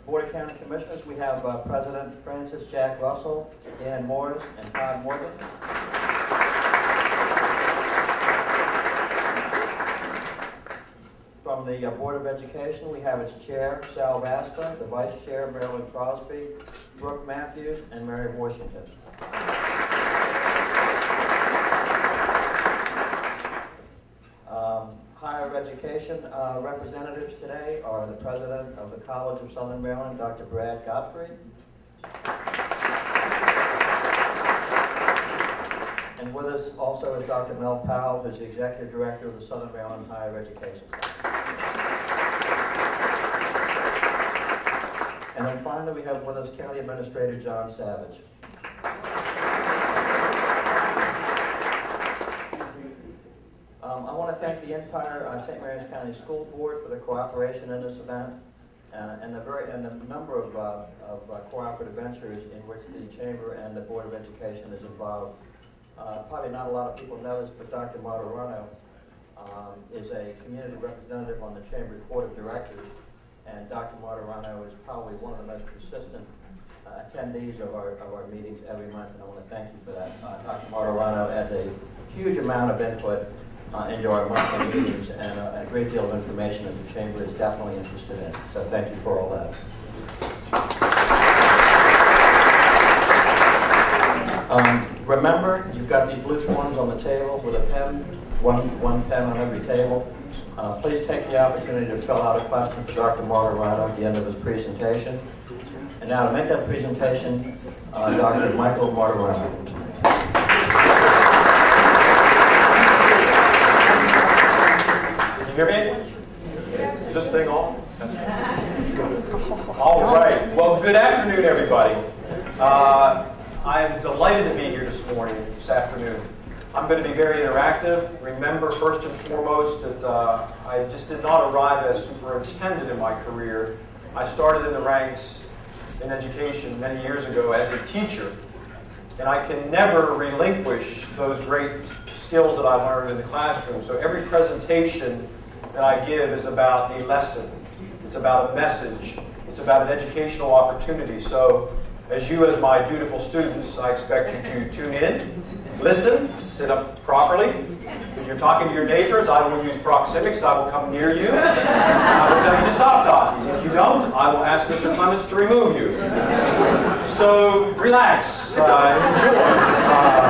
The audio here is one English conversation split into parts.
Board of County Commissioners, we have President Francis Jack Russell, Dan Morris, and Todd Morgan. From the Board of Education, we have its Chair, Sal Vasta, the Vice Chair, Marilyn Crosby, Brooke Matthews, and Mary Washington. Higher education representatives today are the President of the College of Southern Maryland, Dr. Brad Godfrey. And with us also is Dr. Mel Powell, who's the Executive Director of the Southern Maryland Higher Education Center. And then finally we have with us County Administrator John Savage. I want to thank the entire St. Mary's County School Board for their cooperation in this event and the number of cooperative ventures in which the Chamber and the Board of Education is involved. Probably not a lot of people know this, but Dr. Martirano is a community representative on the Chamber Board of Directors, and Dr. Martirano is probably one of the most consistent attendees of our meetings every month, and I want to thank you for that. Dr. Martirano adds a huge amount of input into our monthly meetings and a great deal of information that the Chamber is definitely interested in. So thank you for all that. Remember, you've got these blue forms on the table with a pen, one pen on every table. Please take the opportunity to fill out a question for Dr. Martirano at the end of his presentation. And now to make that presentation, Dr. Michael Martirano. Can you hear me? Is this thing on? All right. Well, good afternoon, everybody. I am delighted to be here this afternoon. I'm going to be very interactive. Remember, first and foremost, that I just did not arrive as superintendent in my career. I started in the ranks in education many years ago as a teacher, and I can never relinquish those great skills that I learned in the classroom. So every presentation that I give is about a lesson. It's about a message. It's about an educational opportunity. So as my dutiful students, I expect you to tune in, listen, sit up properly. If you're talking to your neighbors, I will use proxemics. I will come near you. I will tell you to stop talking. If you don't, I will ask Mr. Clements to remove you. So relax, enjoy,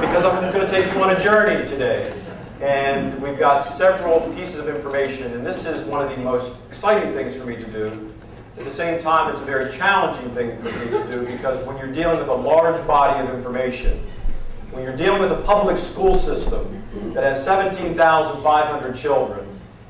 because I'm going to take you on a journey today. And we've got several pieces of information, and this is one of the most exciting things for me to do. At the same time, it's a very challenging thing for me to do because when you're dealing with a large body of information, when you're dealing with a public school system that has 17,500 children,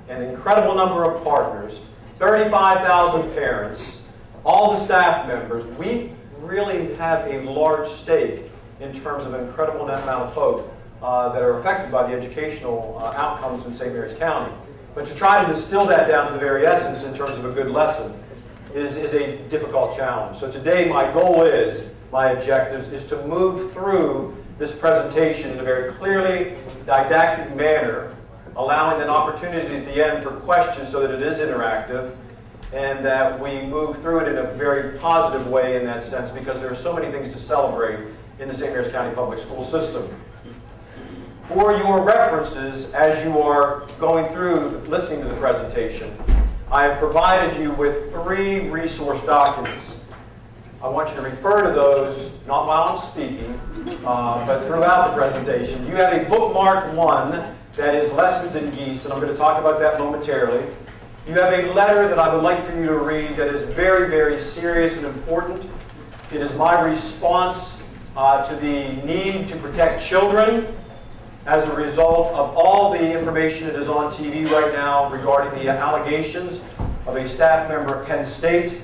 an incredible number of partners, 35,000 parents, all the staff members, we really have a large stake in terms of an incredible amount of folk that are affected by the educational outcomes in St. Mary's County. But to try to distill that down to the very essence in terms of a good lesson is a difficult challenge. So today my goal is, my objectives, is to move through this presentation in a very clearly didactic manner, allowing an opportunity at the end for questions so that it is interactive, and that we move through it in a very positive way in that sense because there are so many things to celebrate in the St. Mary's County Public School System. For your references, as you are going through listening to the presentation, I have provided you with 3 resource documents. I want you to refer to those, not while I'm speaking, but throughout the presentation. You have a bookmarked one that is Lessons in Geese, and I'm going to talk about that momentarily. You have a letter that I would like for you to read that is very, very serious and important. It is my response to the need to protect children as a result of all the information that is on TV right now regarding the allegations of a staff member at Penn State,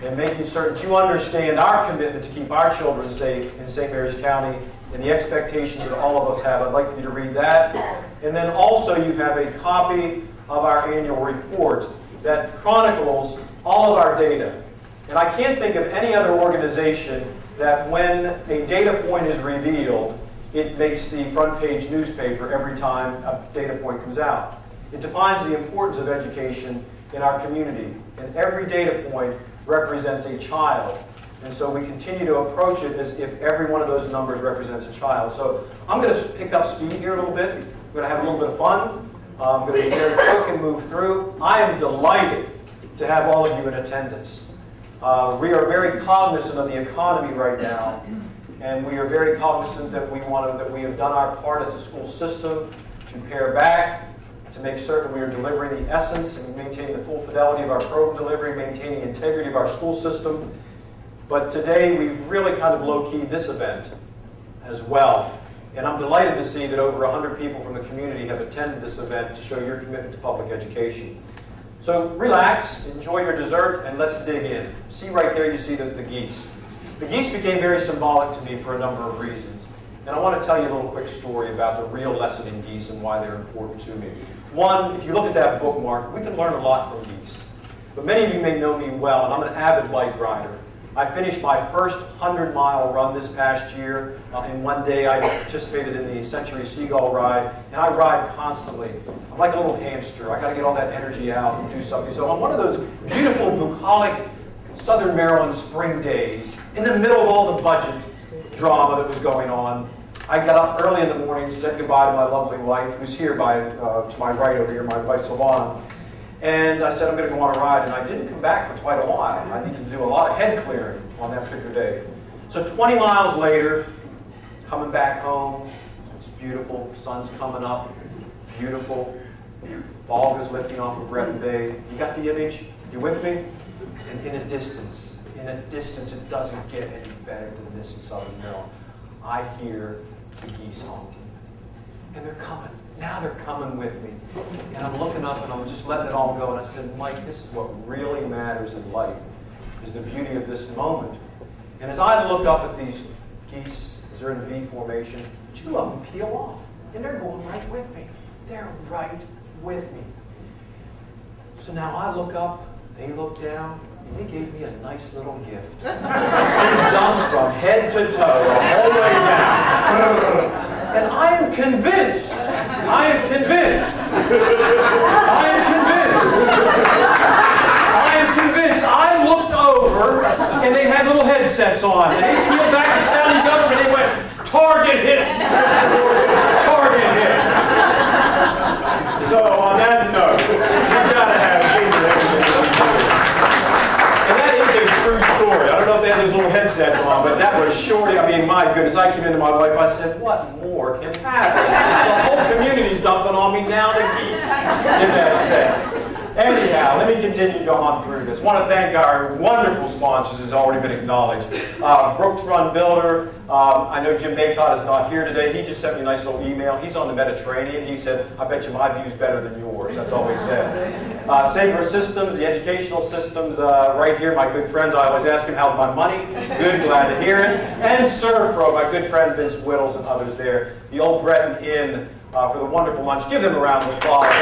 and making certain that you understand our commitment to keep our children safe in St. Mary's County and the expectations that all of us have. I'd like for you to read that. And then also you have a copy of our annual report that chronicles all of our data. And I can't think of any other organization that when a data point is revealed, it makes the front page newspaper every time a data point comes out. It defines the importance of education in our community. And every data point represents a child. And so we continue to approach it as if every one of those numbers represents a child. So I'm going to pick up speed here a little bit. We're going to have a little bit of fun. I'm going to be very quick and move through. I am delighted to have all of you in attendance. We are very cognizant of the economy right now, and we are very cognizant that we have done our part as a school system to pare back, to make certain we are delivering the essence and maintaining the full fidelity of our program delivery, maintaining the integrity of our school system. But today we've really kind of low-keyed this event as well. And I'm delighted to see that over 100 people from the community have attended this event to show your commitment to public education. So relax, enjoy your dessert, and let's dig in. See right there, you see the geese. The geese became very symbolic to me for a number of reasons. And I want to tell you a little quick story about the real lesson in geese and why they're important to me. One, if you look at that bookmark, we can learn a lot from geese. But many of you may know me well, and I'm an avid bike rider. I finished my first 100-mile run this past year. In one day, I participated in the Century Seagull ride, and I ride constantly. I'm like a little hamster. I got to get all that energy out and do something. So on one of those beautiful, bucolic Southern Maryland spring days, in the middle of all the budget drama that was going on, I got up early in the morning, said goodbye to my lovely wife, who's here to my right over here, my wife Sylvana. And I said, I'm going to go on a ride, and I didn't come back for quite a while. I needed to do a lot of head clearing on that particular day. So 20 miles later, coming back home, it's beautiful, sun's coming up, beautiful, fog is lifting off of Breton Bay. You got the image? You with me? And in a distance, it doesn't get any better than this in Southern Maryland. I hear the geese honking. And they're coming. Now they're coming with me. And I'm looking up and I'm just letting it all go. And I said, Mike, this is what really matters in life, is the beauty of this moment. And as I look up at these geese, as they're in V formation, 2 of them peel off. And they're going right with me. They're right with me. So now I look up, they look down, and they gave me a nice little gift. Done from head to toe, the whole way down. And I am convinced, I looked over, and they had little headsets on, and they peeled back to county government, and they went, target hit! Target hit! So on that note, you gotta have faith in everything. And that is a true story. I don't know if they had those little headsets on, but that was shorty. I mean, my goodness, I came into my wife, I said, what more can happen? The whole community's dumping on me now, the geese, in that sense. Anyhow, let me continue to go on through this. I want to thank our wonderful sponsors, as already been acknowledged. Brooks Run Builder. I know Jim Baycott is not here today. He just sent me a nice little email. He's on the Mediterranean. He said, I bet you my view's better than yours. That's all he said. Sabre Systems, the educational systems, right here, my good friends. I always ask him, how's my money? Good, glad to hear it. And ServPro, my good friend Vince Whittles and others there. The Old Breton Inn for the wonderful lunch. Give them a round of applause.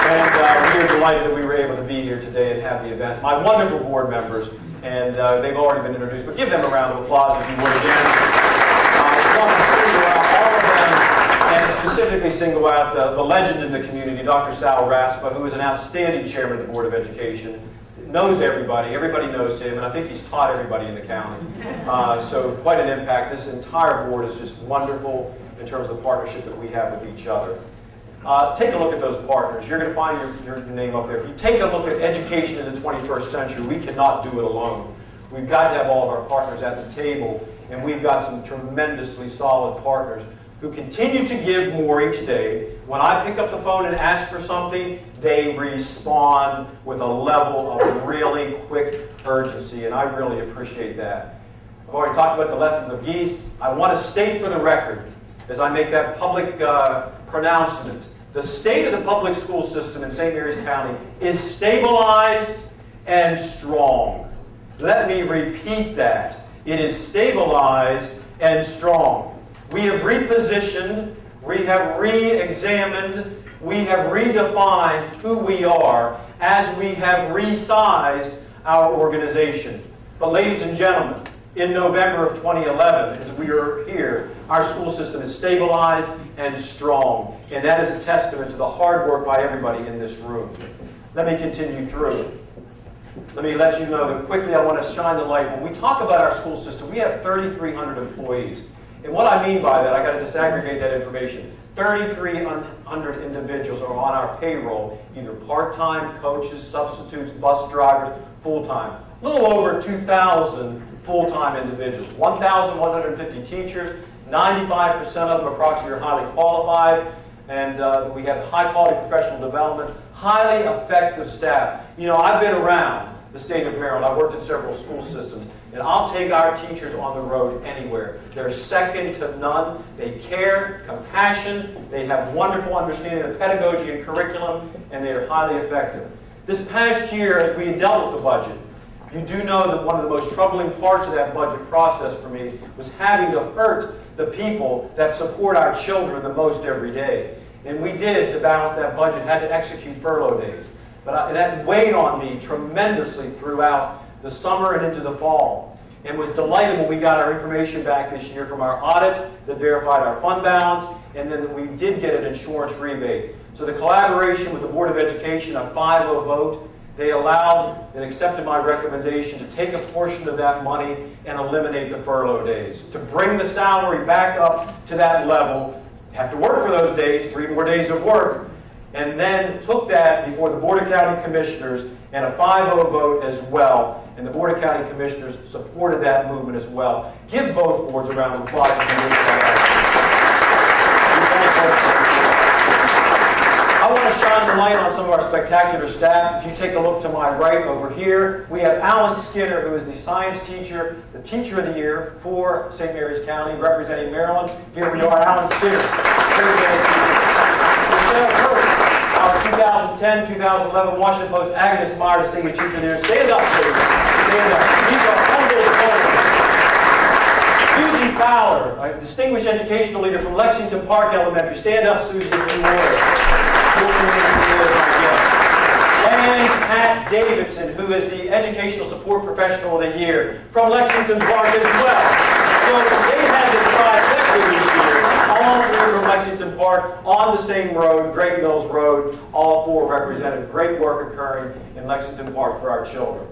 And we are delighted that we were able to be here today and have the event. My wonderful board members, and they've already been introduced, but give them a round of applause if you would again. I want to single out all of them, and specifically single out the legend in the community, Dr. Sal Raspa, who is an outstanding chairman of the Board of Education. Knows everybody knows him, and I think he's taught everybody in the county. So quite an impact. This entire board is just wonderful in terms of the partnership that we have with each other. Take a look at those partners. You're going to find your name up there. If you take a look at education in the 21st century, we cannot do it alone. We've got to have all of our partners at the table, and we've got some tremendously solid partners who continue to give more each day. When I pick up the phone and ask for something, they respond with a level of really quick urgency, and I really appreciate that. I've already talked about the lessons of geese. I want to state for the record, as I make that public pronouncement, the state of the public school system in St. Mary's County is stabilized and strong. Let me repeat that. It is stabilized and strong. We have repositioned, we have re-examined, we have redefined who we are as we have resized our organization. But ladies and gentlemen, in November of 2011, as we are here, our school system is stabilized and strong. And that is a testament to the hard work by everybody in this room. let me continue through. Let me let you know that quickly I want to shine the light. When we talk about our school system, we have 3,300 employees. And what I mean by that, I got to disaggregate that information. 3,300 individuals are on our payroll, either part-time, coaches, substitutes, bus drivers, full-time. A little over 2,000 full-time individuals. 1,150 teachers, 95% of them approximately are highly qualified, and we have high-quality professional development, highly effective staff. You know, I've been around the state of Maryland. I've worked in several school systems, and I'll take our teachers on the road anywhere. They're second to none. They care, compassion, they have wonderful understanding of pedagogy and curriculum, and they are highly effective. This past year, as we dealt with the budget, you do know that one of the most troubling parts of that budget process for me was having to hurt the people that support our children the most every day. And we did, to balance that budget, had to execute furlough days. But that weighed on me tremendously throughout the summer and into the fall. And was delighted when we got our information back this year from our audit that verified our fund balance, and then we did get an insurance rebate. So the collaboration with the Board of Education, a 5-0 vote, they allowed and accepted my recommendation to take a portion of that money and eliminate the furlough days. To bring the salary back up to that level, you have to work for those days, 3 more days of work, and then took that before the Board of County Commissioners and a 5-0 vote as well. And the Board of County Commissioners supported that movement as well. Give both boards a round of applause. I want to shine the light on some of our spectacular staff. If you take a look to my right over here, we have Alan Skinner, who is the science teacher, the Teacher of the Year for St. Mary's County, representing Maryland. Here we are, Alan Skinner. Michelle Hurst, our 2010-2011 Washington Post Agnes Meyer Distinguished Teacher of the Year. Stand up, please. Stand up. These are humble opponents. Susie Fowler, a distinguished educational leader from Lexington Park Elementary. Stand up, Susie, if you would. And Pat Davidson, who is the Educational Support Professional of the Year from Lexington Park as well. So they had the trifecta this year, all three from Lexington Park, on the same road, Great Mills Road. All four represented great work occurring in Lexington Park for our children.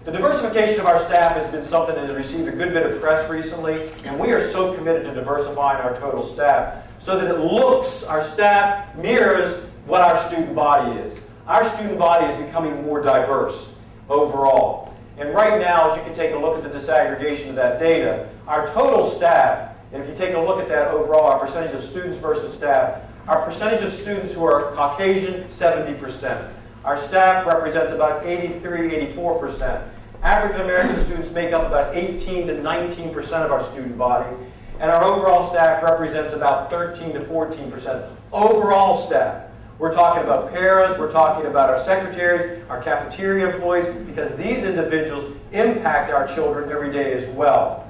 The diversification of our staff has been something that has received a good bit of press recently, and we are so committed to diversifying our total staff so that it looks, our staff mirrors what our student body is. Our student body is becoming more diverse overall. And right now, as you can take a look at the disaggregation of that data, our total staff, and if you take a look at that overall, our percentage of students versus staff, our percentage of students who are Caucasian, 70%. Our staff represents about 83-84%. African American students make up about 18 to 19% of our student body, and our overall staff represents about 13 to 14%. Overall staff. We're talking about paras, we're talking about our secretaries, our cafeteria employees, because these individuals impact our children every day as well.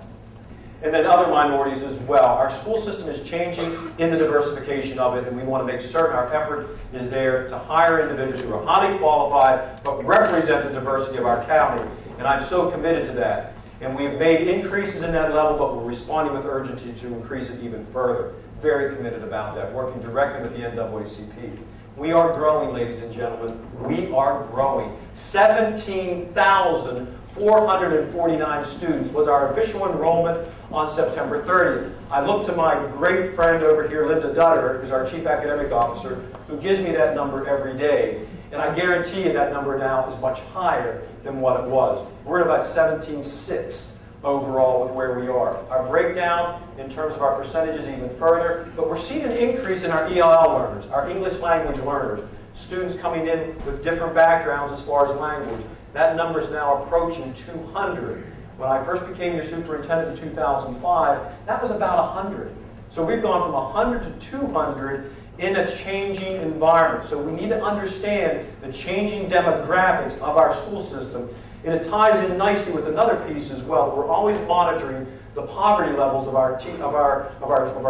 And then other minorities as well. Our school system is changing in the diversification of it, and we want to make certain our effort is there to hire individuals who are highly qualified but represent the diversity of our county. And I'm so committed to that. And we've made increases in that level, but we're responding with urgency to increase it even further. Very committed about that, working directly with the NAACP. We are growing, ladies and gentlemen. We are growing. 17,449 students was our official enrollment on September 30th. I look to my great friend over here, Linda Dutter, who's our Chief Academic Officer, who gives me that number every day. And I guarantee you that number now is much higher than what it was. We're at about 17,600 overall with where we are. Our breakdown in terms of our percentages even further, but we're seeing an increase in our ELL learners, our English language learners, students coming in with different backgrounds as far as language. That number is now approaching 200. When I first became your superintendent in 2005, that was about 100. So we've gone from 100 to 200 in a changing environment. So we need to understand the changing demographics of our school system. And it ties in nicely with another piece as well. We're always monitoring the poverty levels of our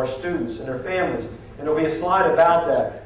students and their families. And there'll be a slide about that.